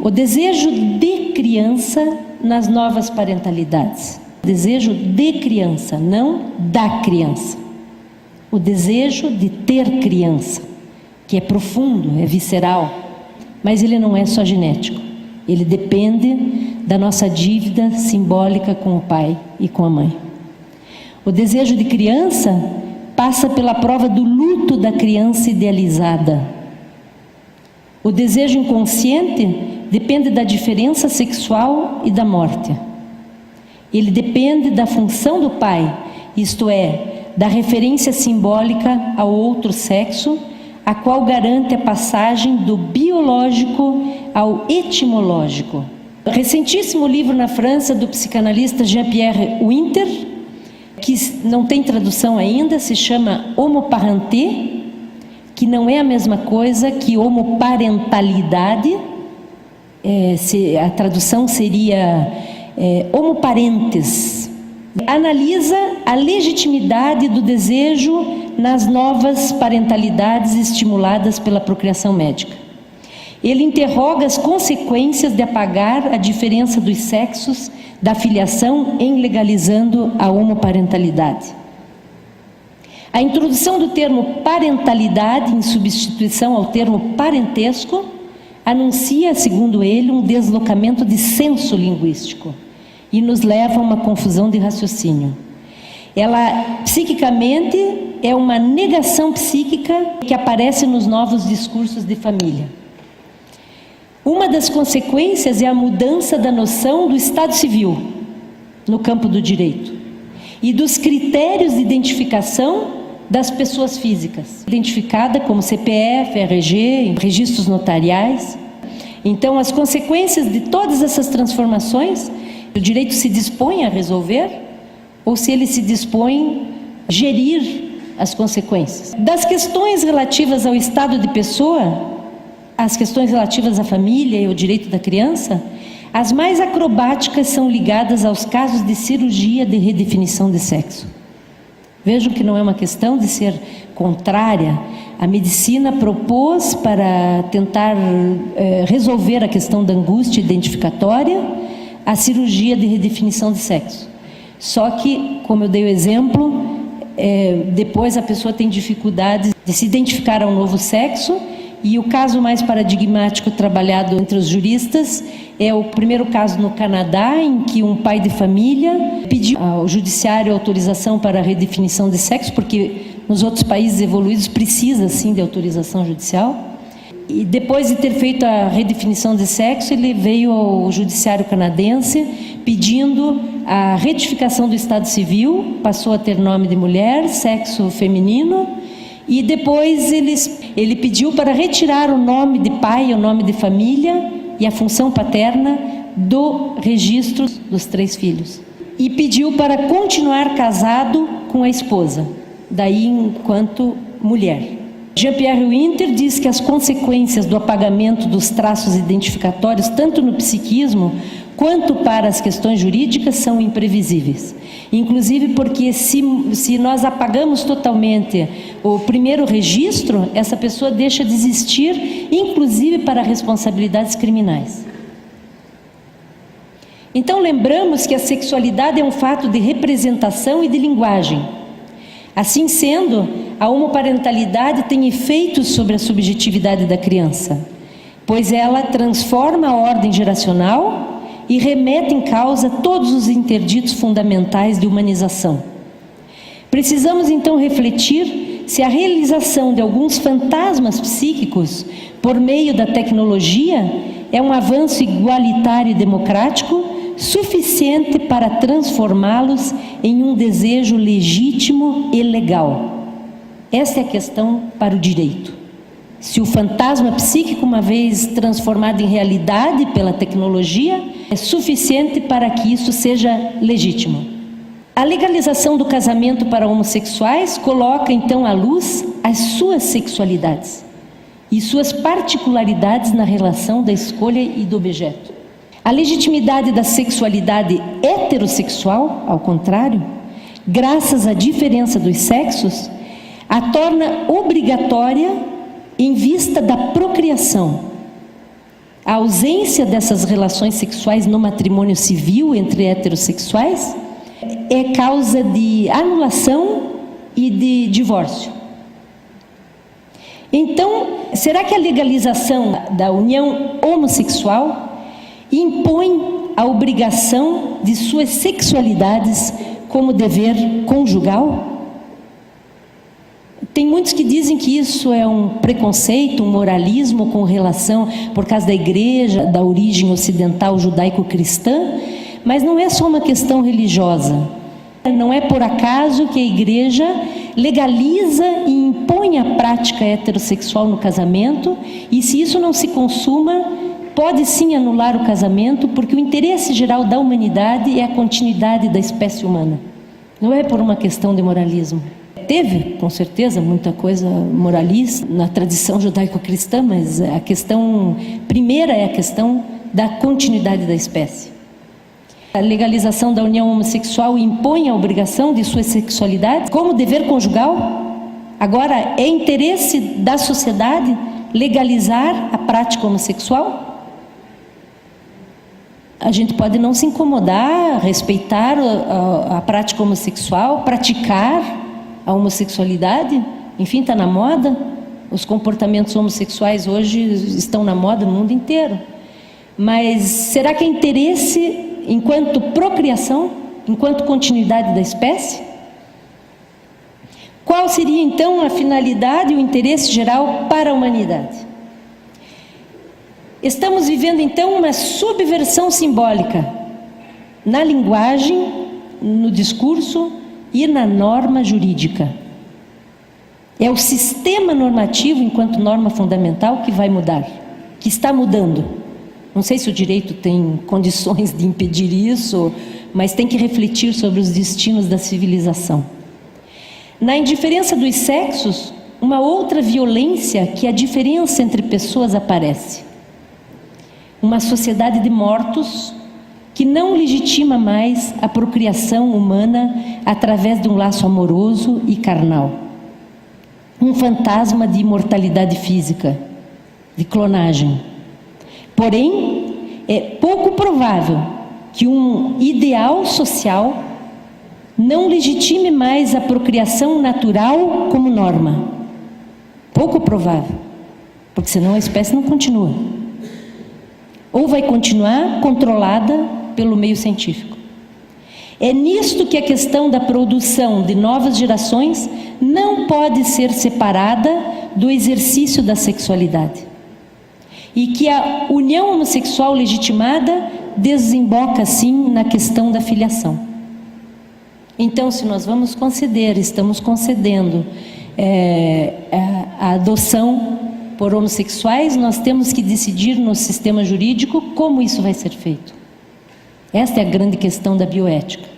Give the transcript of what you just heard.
o desejo de criança nas novas parentalidades. Desejo de criança, não da criança. O desejo de ter criança, que é profundo, é visceral, mas ele não é só genético. Ele depende da nossa dívida simbólica com o pai e com a mãe. O desejo de criança passa pela prova do luto da criança idealizada. O desejo inconsciente depende da diferença sexual e da morte. Ele depende da função do pai, isto é, da referência simbólica ao outro sexo, a qual garante a passagem do biológico ao etimológico. Recentíssimo livro na França do psicanalista Jean-Pierre Winter, que não tem tradução ainda, se chama Homoparenté, que não é a mesma coisa que homoparentalidade, a tradução seria homoparentes. Analisa a legitimidade do desejo nas novas parentalidades estimuladas pela procriação médica. Ele interroga as consequências de apagar a diferença dos sexos da filiação em legalizando a homoparentalidade. A introdução do termo parentalidade em substituição ao termo parentesco anuncia, segundo ele, um deslocamento de senso linguístico e nos leva a uma confusão de raciocínio. Ela, psiquicamente, é uma negação psíquica que aparece nos novos discursos de família. Uma das consequências é a mudança da noção do Estado Civil no campo do direito e dos critérios de identificação das pessoas físicas, identificada como CPF, RG, registros notariais. Então, as consequências de todas essas transformações, o direito se dispõe a resolver ou se ele se dispõe a gerir as consequências. Das questões relativas ao estado de pessoa, as questões relativas à família e ao direito da criança, as mais acrobáticas são ligadas aos casos de cirurgia de redefinição de sexo. Vejam que não é uma questão de ser contrária. A medicina propôs para tentar resolver a questão da angústia identificatória a cirurgia de redefinição de sexo. Só que, como eu dei o exemplo, depois a pessoa tem dificuldade de se identificar ao novo sexo. E o caso mais paradigmático trabalhado entre os juristas é o primeiro caso no Canadá, em que um pai de família pediu ao judiciário autorização para a redefinição de sexo, porque nos outros países evoluídos precisa sim de autorização judicial. E depois de ter feito a redefinição de sexo, ele veio ao judiciário canadense pedindo a retificação do estado civil, passou a ter nome de mulher, sexo feminino. E depois ele pediu para retirar o nome de pai, o nome de família e a função paterna do registro dos 3 filhos. E pediu para continuar casado com a esposa, daí enquanto mulher. Jean-Pierre Winter diz que as consequências do apagamento dos traços identificatórios, tanto no psiquismo quanto para as questões jurídicas, são imprevisíveis. Inclusive porque se nós apagamos totalmente o primeiro registro, essa pessoa deixa de existir, inclusive para responsabilidades criminais. Então lembramos que a sexualidade é um fato de representação e de linguagem. Assim sendo, a homoparentalidade tem efeitos sobre a subjetividade da criança, pois ela transforma a ordem geracional e remete em causa todos os interditos fundamentais de humanização. Precisamos então refletir se a realização de alguns fantasmas psíquicos por meio da tecnologia é um avanço igualitário e democrático suficiente para transformá-los em um desejo legítimo e legal. Essa é a questão para o direito. Se o fantasma psíquico, uma vez transformado em realidade pela tecnologia, é suficiente para que isso seja legítimo. A legalização do casamento para homossexuais coloca então à luz as suas sexualidades e suas particularidades na relação da escolha e do objeto. A legitimidade da sexualidade heterossexual, ao contrário, graças à diferença dos sexos, a torna obrigatória em vista da procriação. a ausência dessas relações sexuais no matrimônio civil entre heterossexuais é causa de anulação e de divórcio. Então, será que a legalização da união homossexual impõe a obrigação de suas sexualidades como dever conjugal? Tem muitos que dizem que isso é um preconceito, um moralismo com relação, por causa da igreja, da origem ocidental judaico-cristã, mas não é só uma questão religiosa. Não é por acaso que a igreja legaliza e impõe a prática heterossexual no casamento, e se isso não se consuma, pode sim anular o casamento, porque o interesse geral da humanidade é a continuidade da espécie humana. Não é por uma questão de moralismo. Teve, com certeza, muita coisa moralista na tradição judaico-cristã, mas a questão primeira é a questão da continuidade da espécie. A legalização da união homossexual impõe a obrigação de sua sexualidade como dever conjugal? Agora, é interesse da sociedade legalizar a prática homossexual? A gente pode não se incomodar, respeitar a prática homossexual, praticar a homossexualidade, enfim, está na moda. Os comportamentos homossexuais hoje estão na moda no mundo inteiro. Mas será que é interesse enquanto procriação, enquanto continuidade da espécie? Qual seria então a finalidade e o interesse geral para a humanidade? Estamos vivendo então uma subversão simbólica na linguagem, no discurso e na norma jurídica. É o sistema normativo, enquanto norma fundamental, que vai mudar, que está mudando. Não sei se o direito tem condições de impedir isso, mas tem que refletir sobre os destinos da civilização. Na indiferença dos sexos, uma outra violência que a diferença entre pessoas aparece. Uma sociedade de mortos que não legitima mais a procriação humana através de um laço amoroso e carnal. Um fantasma de imortalidade física, de clonagem. Porém, é pouco provável que um ideal social não legitime mais a procriação natural como norma. Pouco provável, porque senão a espécie não continua. Ou vai continuar controlada pelo meio científico. É nisto que a questão da produção de novas gerações não pode ser separada do exercício da sexualidade. E que a união homossexual legitimada desemboca, sim, na questão da filiação. Então, se nós vamos conceder, estamos concedendo a adoção por homossexuais, nós temos que decidir no sistema jurídico como isso vai ser feito. Esta é a grande questão da bioética.